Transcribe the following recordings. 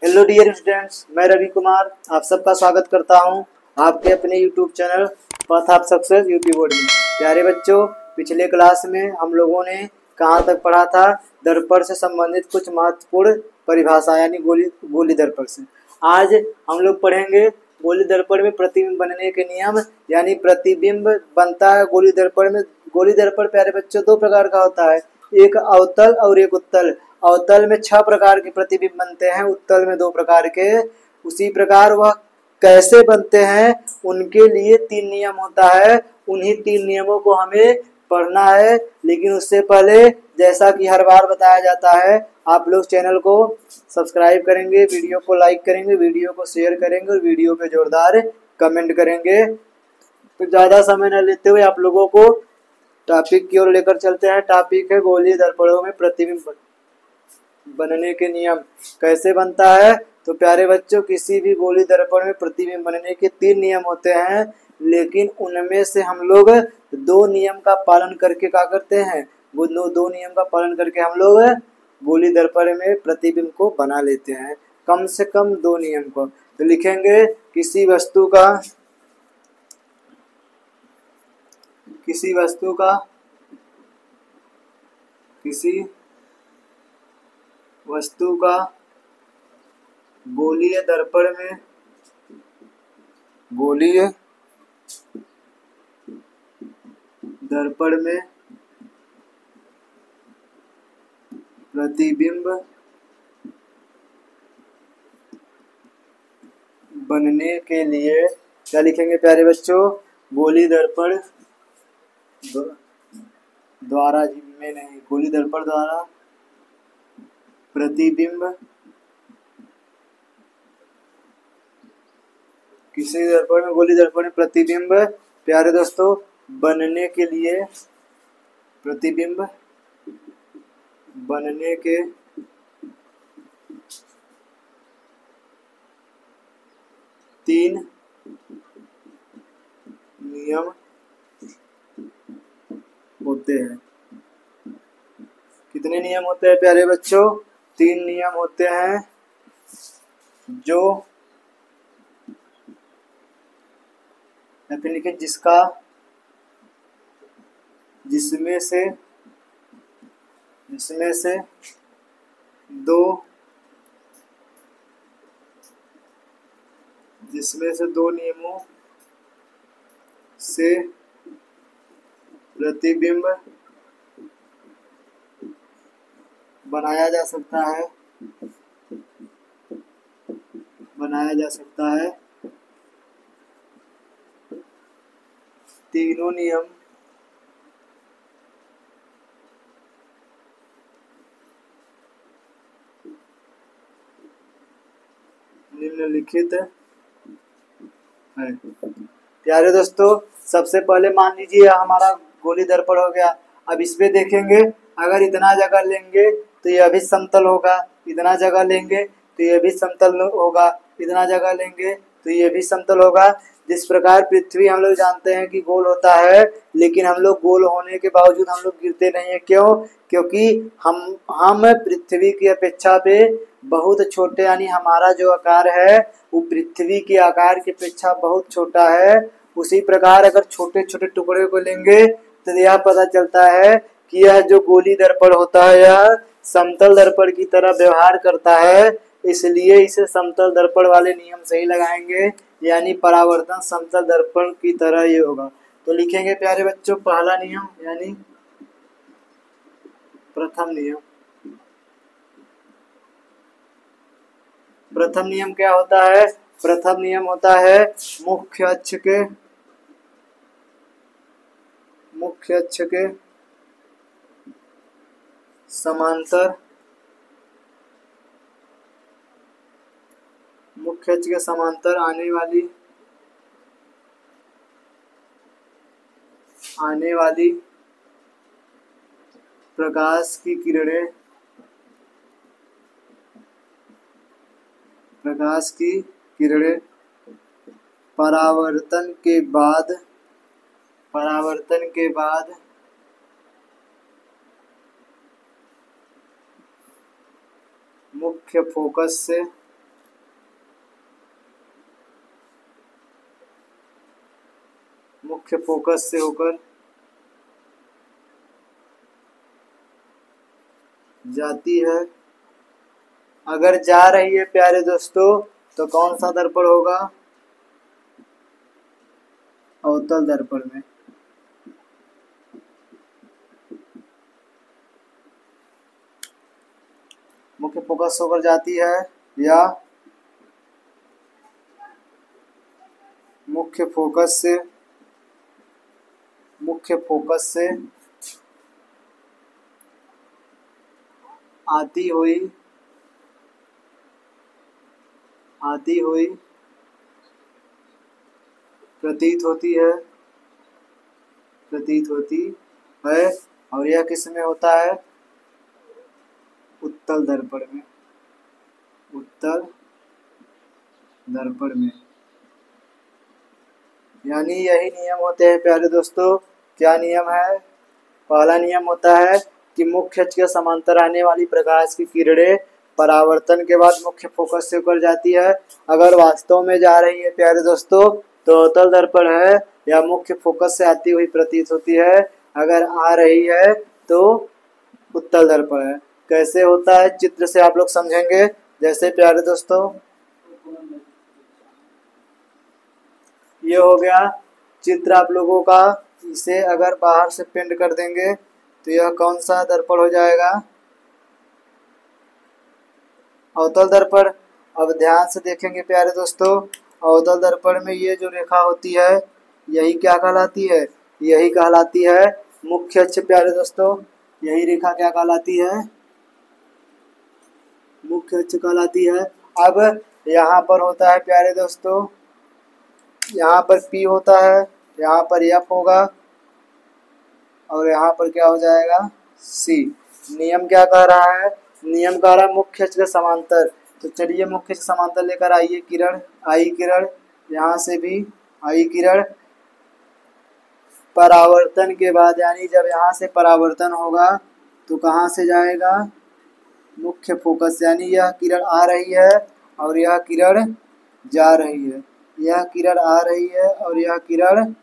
Hello dear students, मैं रवि कुमार आप सबका स्वागत करता हूं आपके अपने YouTube channel path of success UP board में। प्यारे बच्चों, पिछले क्लास में हम लोगों ने कहां तक पढ़ा था? दर्पण से संबंधित कुछ महत्वपूर्ण परिभाषा यानी गोली दर्पण से। आज हम लोग पढ़ेंगे गोली दर्पण में प्रतिबिंब बनने के नियम, यानी प्रतिबिंब बनता है गोली दर्पण में। गोली दर्पण प्यारे बच्चों दो प्रकार का होता है, एक अवतल और एक उत्तल। अवतल में 6 प्रकार के प्रतिबिंब बनते हैं, उत्तल में 2 प्रकार के। उसी प्रकार वह कैसे बनते हैं उनके लिए 3 नियम होता है। उन्हीं 3 नियमों को हमें पढ़ना है, लेकिन उससे पहले जैसा कि हर बार बताया जाता है, आप लोग चैनल को सब्सक्राइब करेंगे, वीडियो को लाइक करेंगे, वीडियो को शेयर करेंगे और वीडियो पे जोरदार कमेंट करेंगे। तो ज़्यादा समय न लेते हुए आप लोगों को टॉपिक की ओर लेकर चलते हैं। टॉपिक है गोली दर्पणों में प्रतिबिंब बनने के नियम। कैसे बनता है? तो प्यारे बच्चों, किसी भी गोली दर्पण में प्रतिबिंब बनने के 3 नियम होते हैं, लेकिन उनमें से हम लोग 2 नियम का पालन करके क्या करते हैं? वो 2 नियम का पालन करके हम लोग गोली दर्पण में प्रतिबिंब को बना लेते हैं। कम से कम 2 नियम को तो लिखेंगे। किसी वस्तु का किसी वस्तु का गोलीय दर्पण में प्रतिबिंब बनने के लिए क्या लिखेंगे प्यारे बच्चों? गोली दर्पण द्वारा गोली दर्पण द्वारा प्रतिबिंब, किसी दर्पण में गोली दर्पण में प्रतिबिंब प्यारे दोस्तों बनने के लिए, प्रतिबिंब बनने के 3 नियम होते हैं। कितने नियम होते हैं प्यारे बच्चों? 3 नियम होते हैं, जो फिर लिखे जिसमें से 2 नियमों से प्रतिबिंब बनाया जा सकता है। तीनों नियम निम्नलिखित है। प्यारे दोस्तों, सबसे पहले मान लीजिए हमारा गोली दर्पण हो गया। अब इस पे देखेंगे, अगर इतना जगह लेंगे तो यह भी समतल होगा, इतना जगह लेंगे तो यह भी समतल होगा, इतना जगह लेंगे तो यह भी समतल होगा। जिस प्रकार पृथ्वी हम लोग जानते हैं कि गोल होता है, लेकिन हम लोग गोल होने के बावजूद हम लोग गिरते नहीं है। क्यों? क्योंकि हम पृथ्वी की अपेक्षा पे बहुत छोटे, यानी हमारा जो आकार है वो पृथ्वी के आकार की अपेक्षा बहुत छोटा है। उसी प्रकार अगर छोटे छोटे टुकड़े को लेंगे तो यह पता चलता है कि यह जो गोली दर्पण होता है यह समतल दर्पण की तरह व्यवहार करता है, इसलिए इसे समतल दर्पण वाले नियम से ही लगाएंगे, यानी परावर्तन समतल दर्पण की तरह ही होगा। तो लिखेंगे प्यारे बच्चों, पहला नियम यानी प्रथम नियम क्या होता है? प्रथम नियम होता है मुख्य अक्ष के समांतर, मुख्य अक्ष के समांतर आने वाली प्रकाश की किरणें परावर्तन के बाद मुख्य फोकस से मुख्य फोकस से होकर जाती है। अगर जा रही है प्यारे दोस्तों तो कौन सा दर्पण होगा? अवतल दर्पण में। मुख्य फोकस होकर जाती है या मुख्य फोकस से आती हुई प्रतीत होती है और यह किस में होता है? उत्तल दर्पण में। उत्तल दर्पण में। यानी यही नियम होते हैं प्यारे दोस्तों। क्या नियम है? पहला नियम होता है कि मुख्य अक्ष के समांतर आने वाली प्रकाश की किरणें परावर्तन के बाद मुख्य फोकस से होकर जाती है। अगर वास्तव में जा रही है प्यारे दोस्तों तो अवतल दर्पण है या मुख्य फोकस से आती हुई प्रतीत होती है। अगर आ रही है तो उत्तल दर्पण है। कैसे होता है चित्र से आप लोग समझेंगे। जैसे प्यारे दोस्तों ये हो गया चित्र आप लोगों का। इसे अगर बाहर से पेंट कर देंगे तो यह कौन सा दर्पण हो जाएगा? अवतल दर्पण। अब ध्यान से देखेंगे प्यारे दोस्तों, अवतल दर्पण में ये जो रेखा होती है यही क्या कहलाती है? यही कहलाती है मुख्य अक्ष प्यारे दोस्तों। यही रेखा क्या कहलाती है? मुख्य अक्ष कहलाती है। अब यहाँ पर होता है प्यारे दोस्तों, यहाँ पर P होता है, यहाँ पर F होगा और यहाँ पर क्या हो जाएगा? C। नियम क्या कह रहा है? नियम कह रहा है मुख्य अक्ष के समांतर। तो चलिए मुख्य अक्ष समांतर लेकर आइए किरण, आई किरण, यहाँ से भी आई किरण। परावर्तन के बाद यानी जब यहाँ से परावर्तन होगा तो कहाँ से जाएगा? मुख्य फोकस। यानी यह किरण आ रही है और यह किरण जा रही है। यह किरण आ रही है और यह किरण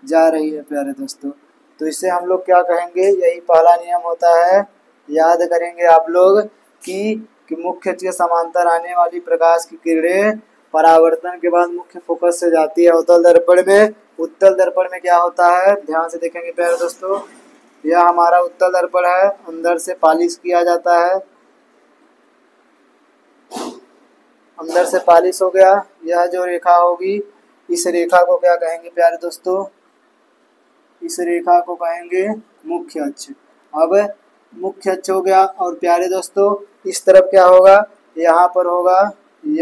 जा रही है प्यारे दोस्तों। तो इससे हम लोग क्या कहेंगे? यही पहला नियम होता है। याद करेंगे आप लोग कि मुख्य अक्ष के समांतर आने वाली प्रकाश की किरणें परावर्तन के बाद मुख्य फोकस से जाती है अवतल दर्पण में। उत्तल दर्पण में क्या होता है? ध्यान से देखेंगे प्यारे दोस्तों, यह हमारा उत्तल दर्पण है। अंदर से पॉलिश किया जाता है, अंदर से पॉलिश हो गया। यह जो रेखा होगी इस रेखा को क्या कहेंगे प्यारे दोस्तों? इस रेखा को कहेंगे मुख्य अक्ष। अब मुख्य अक्ष हो गया और प्यारे दोस्तों इस तरफ क्या होगा? यहाँ पर होगा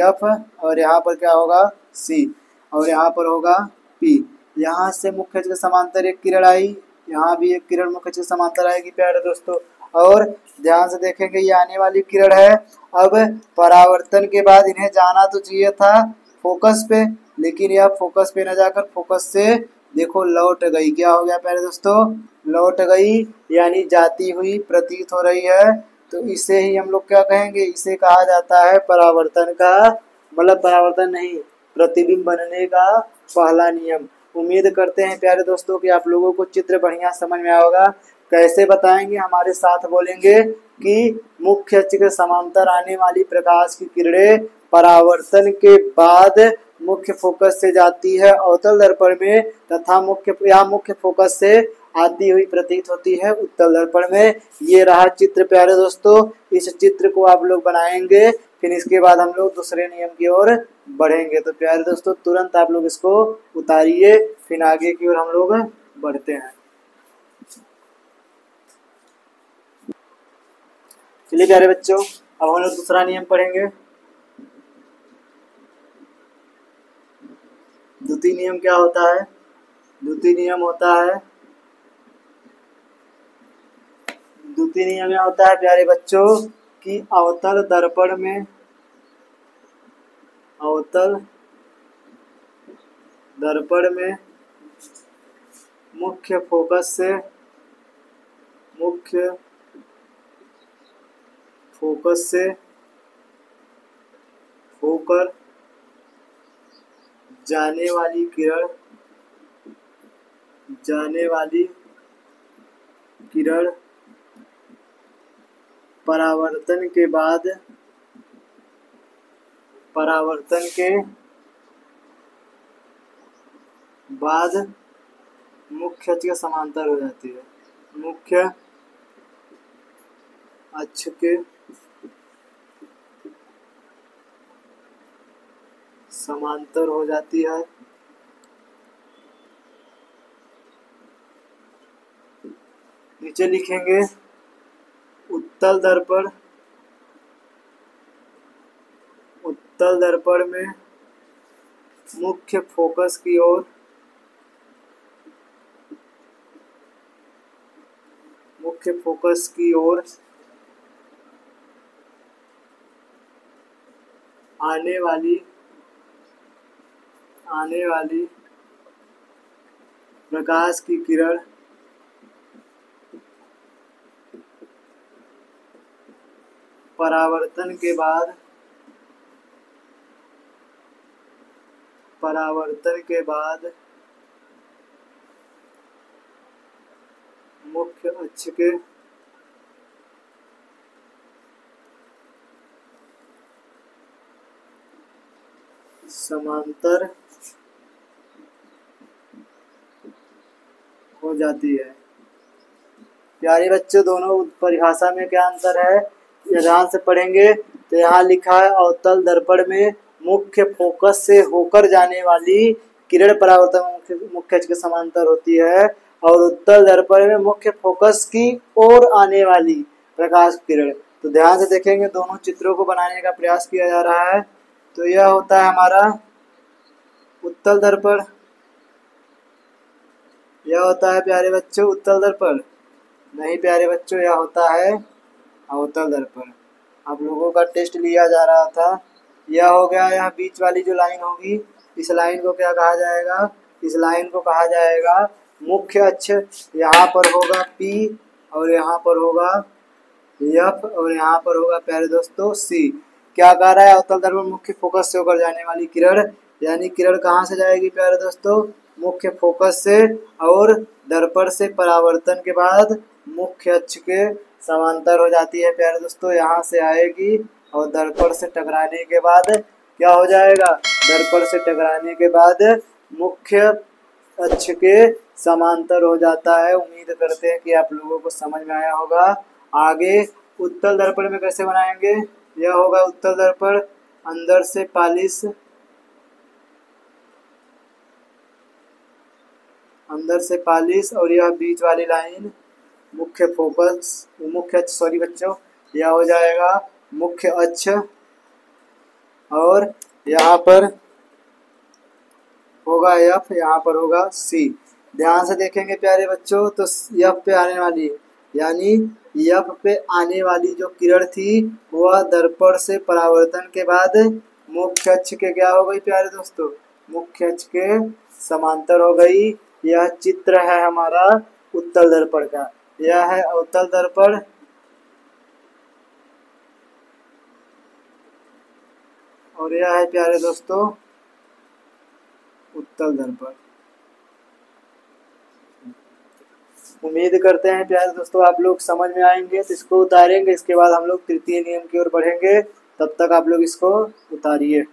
F और यहाँ पर क्या होगा? C और यहाँ पर होगा P। यहाँ से मुख्य अक्ष के समांतर एक किरण आई, यहाँ भी एक किरण मुख्य अक्ष के समांतर आएगी प्यारे दोस्तों। और ध्यान से देखेंगे ये आने वाली किरण है। अब परावर्तन के बाद इन्हें जाना तो चाहिए था फोकस पे, लेकिन यह फोकस पे न जाकर फोकस से देखो लौट गई। क्या हो गया प्यारे दोस्तों? लौट गई, यानी जाती हुई प्रतीत हो रही है। तो इसे ही हम लोग क्या कहेंगे? इसे कहा जाता है परावर्तन का, मतलब परावर्तन नहीं, प्रतिबिंब बनने का पहला नियम। उम्मीद करते हैं प्यारे दोस्तों कि आप लोगों को चित्र बढ़िया समझ में आया होगा। कैसे बताएंगे? हमारे साथ बोलेंगे कि मुख्य अक्ष के समांतर आने वाली प्रकाश की किरणें परावर्तन के बाद मुख्य फोकस से जाती है अवतल दर्पण में तथा मुख्य फोकस से आती हुई प्रतीत होती है उत्तल दर्पण में। ये रहा चित्र प्यारे दोस्तों। इस चित्र को आप लोग बनाएंगे, फिर इसके बाद हम लोग दूसरे नियम की ओर बढ़ेंगे। तो प्यारे दोस्तों तुरंत आप लोग इसको उतारिए, फिर आगे की ओर हम लोग बढ़ते हैं। चलिए प्यारे बच्चों अब हम लोग दूसरा नियम पढ़ेंगे। द्वितीय नियम क्या होता है? द्वितीय नियम होता है, द्वितीय नियम क्या होता है प्यारे बच्चों कि अवतल दर्पण में मुख्य फोकस से होकर जाने वाली किरण जाने वाली किरण परावर्तन के बाद मुख्य अक्ष के समांतर हो जाती है। मुख्य अक्ष के समांतर हो जाती है। नीचे लिखेंगे उत्तल दर्पण में मुख्य फोकस की ओर आने वाली प्रकाश की किरण परावर्तन के बाद मुख्य अक्ष के समांतर हो जाती है। प्यारे बच्चों, दोनों परिभाषा में क्या अंतर है, ध्यान से पढ़ेंगे तो यहाँ लिखा है अवतल दर्पण में मुख्य फोकस से होकर जाने वाली किरण परावर्तन मुख्य अक्ष के समांतर होती है, और उत्तल दर्पण में मुख्य फोकस की ओर आने वाली प्रकाश किरण। तो ध्यान से देखेंगे, दोनों चित्रों को बनाने का प्रयास किया जा रहा है। तो यह होता है हमारा उत्तल दर्पण, यह होता है प्यारे बच्चों उत्तल दर्पण। नहीं प्यारे बच्चों, यह होता है अवतल दर्पण। आप लोगों का टेस्ट लिया जा रहा था। यह हो गया, यह बीच वाली जो लाइन होगी, इस लाइन को क्या कहा जाएगा, इस लाइन को कहा जाएगा मुख्य अक्ष। यहाँ पर होगा P और यहाँ पर होगा F और यहाँ पर होगा प्यारे दोस्तों C। क्या कह रहा है, अवतल दर्पण मुख्य फोकस से होकर जाने वाली किरण, यानी किरण कहाँ से जाएगी प्यारे दोस्तों, मुख्य फोकस से, और दर्पण से परावर्तन के बाद मुख्य अक्ष के समांतर हो जाती है प्यारे दोस्तों। यहाँ से आएगी और दर्पण से टकराने के बाद क्या हो जाएगा, दर्पण से टकराने के बाद मुख्य अक्ष के समांतर हो जाता है। उम्मीद करते हैं कि आप लोगों को समझ में आया होगा। आगे उत्तल दर्पण में कैसे बनाएंगे, यह होगा उत्तल दर्पण, अंदर से पालिश और यह बीच वाली लाइन मुख्य अक्ष, सॉरी बच्चों, यह हो जाएगा मुख्य अक्ष, और यहाँ पर होगा F, यहाँ पर होगा C। ध्यान से देखेंगे प्यारे बच्चों, तो F पे आने वाली, यानी F पे आने वाली जो किरण थी वह दर्पण से परावर्तन के बाद मुख्य अक्ष के क्या हो गई प्यारे दोस्तों, मुख्य अक्ष के समांतर हो गई। यह चित्र है हमारा उत्तल दर्पण का। यह है अवतल दर्पण, और यह है प्यारे दोस्तों उत्तल दर्पण। उम्मीद करते हैं प्यारे दोस्तों आप लोग समझ में आएंगे, तो इसको उतारेंगे, इसके बाद हम लोग तृतीय नियम की ओर बढ़ेंगे। तब तक आप लोग इसको उतारिए।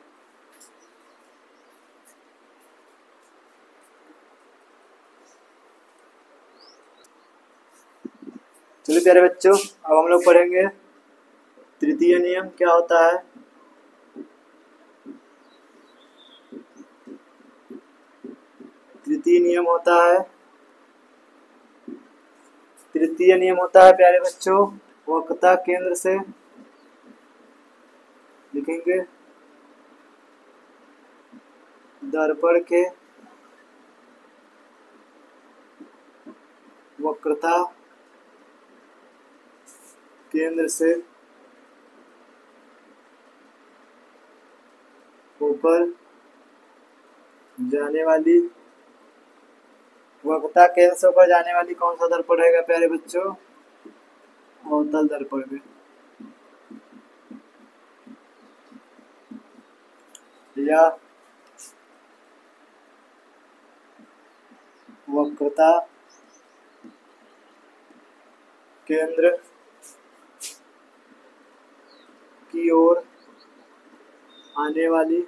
चलिए प्यारे बच्चों, अब हम लोग पढ़ेंगे तृतीय नियम क्या होता है। तृतीय नियम होता है प्यारे बच्चों, वक्रता केंद्र से लिखेंगे दर्पण के वक्रता केंद्र से होकर जाने वाली, वक्रता केंद्र से होकर जाने वाली कौन सा दर्पण रहेगा प्यारे बच्चों, अवतल दर्पण में। या वक्रता केंद्र की ओर आने वाली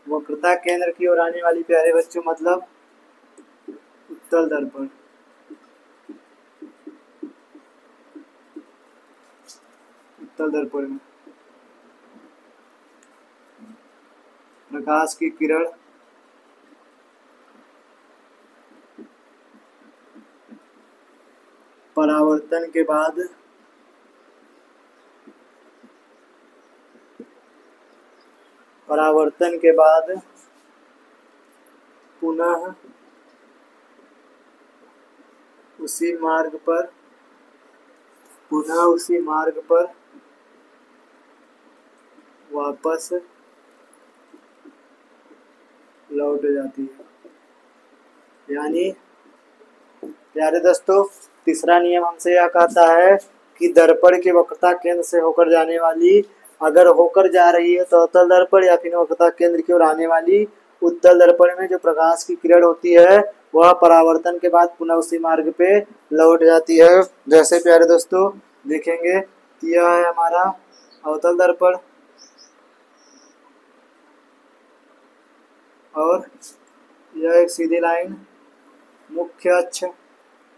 वक्रता केंद्र की ओर आने वाली प्यारे बच्चों मतलब उत्तल दर्पण। उत्तल दर्पण में प्रकाश की किरण परावर्तन के बाद पुनः उसी मार्ग पर वापस लौट जाती है। यानी प्यारे दोस्तों तीसरा नियम हमसे यह कहता है कि दर्पण के वक्रता केंद्र से होकर जाने वाली अगर होकर जा रही है तो अवतल दर्पण या फिर वक्रता केंद्र की ओर आने वाली उत्तल दर्पण में जो प्रकाश की किरण होती है वह परावर्तन के बाद पुनः उसी मार्ग पे लौट जाती है। जैसे प्यारे दोस्तों देखेंगे यह है हमारा अवतल दर्पण और यह एक सीधी लाइन मुख्य अक्ष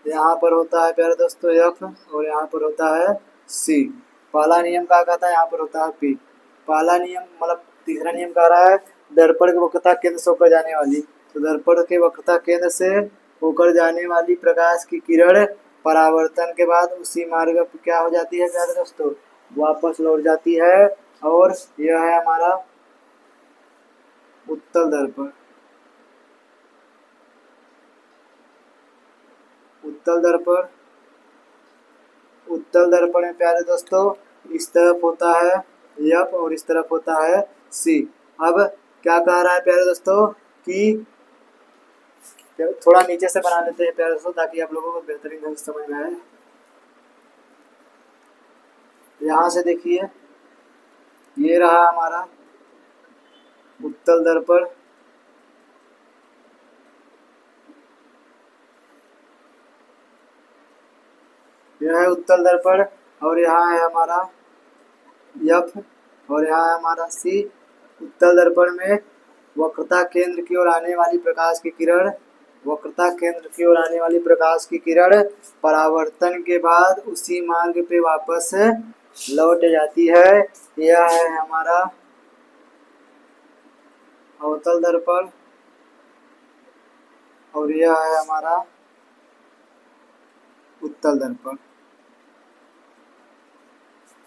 यहाँ पर होता है प्यारे दोस्तों F और यहाँ पर होता है C। पहला नियम क्या कहता है, यहाँ पर होता है P। पहला नियम मतलब तीसरा नियम कह रहा है दर्पण के वक्रता केंद्र से होकर जाने वाली, तो दर्पण के वक्रता केंद्र से होकर जाने वाली प्रकाश की किरण परावर्तन के बाद उसी मार्ग पर क्या हो जाती है प्यारे दोस्तों, वापस लौट जाती है। और यह है हमारा उत्तल दर्पण। उत्तल दर्पण में प्यारे दोस्तों इस तरफ होता है F और इस तरफ होता है C। अब क्या कह रहा है प्यारे दोस्तों कि थोड़ा नीचे से बना लेते हैं प्यारे दोस्तों ताकि आप लोगों को बेहतरीन ढंग से समझ में आए। यहाँ से देखिए ये रहा हमारा उत्तल दर्पण, यह है उत्तल दर्पण और यहाँ है हमारा F और यहाँ है हमारा C। उत्तल दर्पण में वक्रता केंद्र की ओर आने वाली प्रकाश की किरण परावर्तन के बाद उसी मार्ग पे वापस लौट जाती है। यह है हमारा अवतल दर्पण और यह है हमारा उत्तल दर्पण।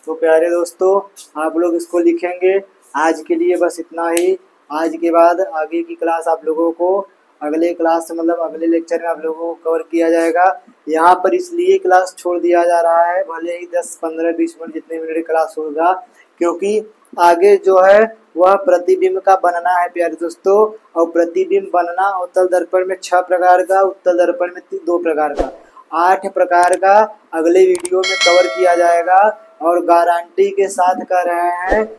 तो प्यारे दोस्तों आप लोग इसको लिखेंगे। आज के लिए बस इतना ही। आज के बाद आगे की क्लास आप लोगों को अगले क्लास मतलब अगले लेक्चर में आप लोगों को कवर किया जाएगा। यहाँ पर इसलिए क्लास छोड़ दिया जा रहा है, भले ही 10, 15, 20 मिनट जितने मिनट क्लास होगा, क्योंकि आगे जो है वह प्रतिबिंब का बनना है प्यारे दोस्तों। और प्रतिबिंब बनना उत्तल दर्पण में 6 प्रकार का, उत्तल दर्पण में 2 प्रकार का, 8 प्रकार का अगले वीडियो में कवर किया जाएगा। और गारंटी के साथ कह रहे हैं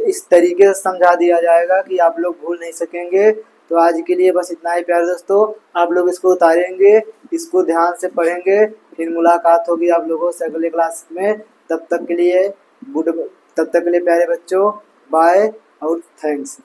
इस तरीके से समझा दिया जाएगा कि आप लोग भूल नहीं सकेंगे। तो आज के लिए बस इतना ही प्यारे दोस्तों। आप लोग इसको उतारेंगे, इसको ध्यान से पढ़ेंगे, फिर मुलाकात होगी आप लोगों से अगले क्लास में। तब तक के लिए प्यारे बच्चों बाय और थैंक्स।